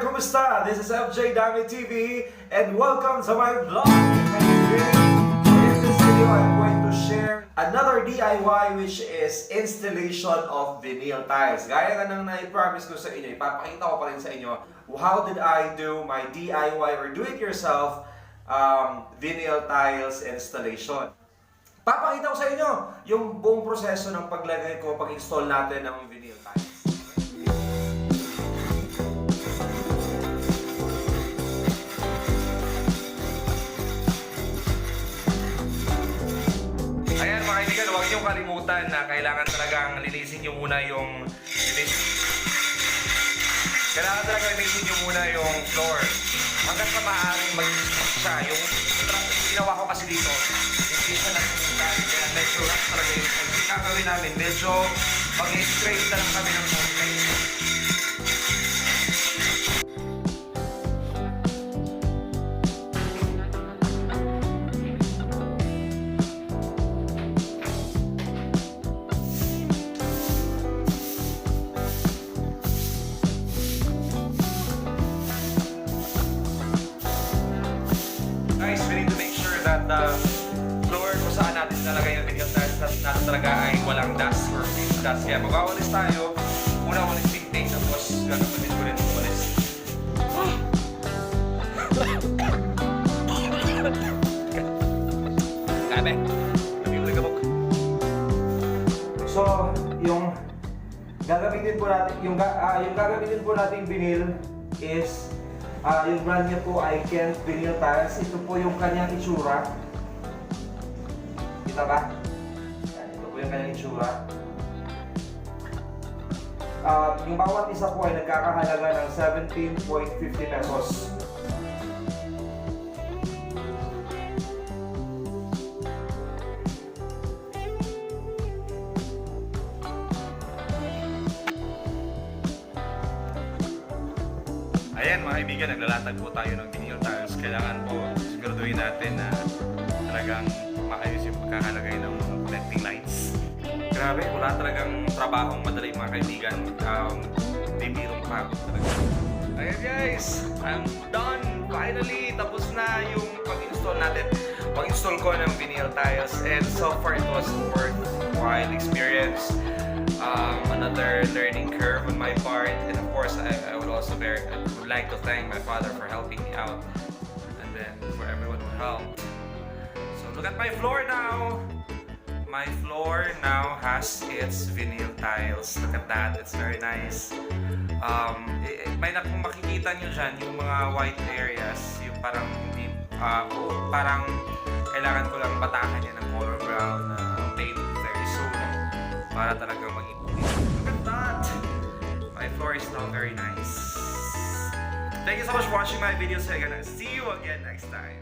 Kamusta? This is FJ Dami TV and welcome to my vlog. In this video, I'm going to share another DIY which is installation of vinyl tiles. Gaya nga nang na-promise ko sa inyo, ipapakita ko pa rin sa inyo how did I do my DIY or do-it-yourself vinyl tiles installation. Papakita ko sa inyo yung buong proseso ng paglagay ko, pag-install natin ng vinyl tiles. Ayan mga kaibigan, huwag niyong kalimutan na kailangan talagang linisin niyo muna yung floor. Hanggang sa maaaring mag-stick siya. Yung ginawa ko kasi dito, hindi siya nagsimulan. Kaya medyo rough talaga yung gagawin namin. Medyo mag-scrape na lang kami ng konti. Guys, we need to make sure that the floor kung saan natin nalagay yung vinyl tiles natin talaga ay walang dust or face dust. Kaya magwawalis tayo. Una walis ting-ting, tapos gagawin ko rin walis. Grabe! Nabibuli ka bok. So, yung gagamitin po natin, yung gagamitin po natin vinyl is yung brand niya po ay Kent Vinyl Tiles. Ito po yung kanyang itsura. Kita ba? Ito po yung kanyang itsura. Yung bawat isa po ay nagkakahalaga ng 17.50 pesos. Ayan mga kaibigan, naglalatag po tayo ng vinyl tiles. Kailangan po siguraduhin natin na talagang maayos yung pagkakalagay ng mga connecting lines. Grabe, wala talagang trabahong madali mga kaibigan. Hindi birong pagod talaga. Ayan guys, I'm done! Finally, tapos na yung pag-install natin. Pag-install ko ng vinyl tiles and so far it was worthwhile experience. Another learning curve on my part, and of course I would also would like to thank my father for helping me out, and then for everyone who helped. So look at my floor now. My floor now has its vinyl tiles. Look at that, it's very nice. May kung makikita nyo dyan yung mga white areas, yung parang hindi parang kailangan ko lang batakan yan ng color brown na paint very soon para talagang mag-ipon. Look at that! My floor is now very nice. Thank you so much for watching my videos. I'm gonna see you again next time.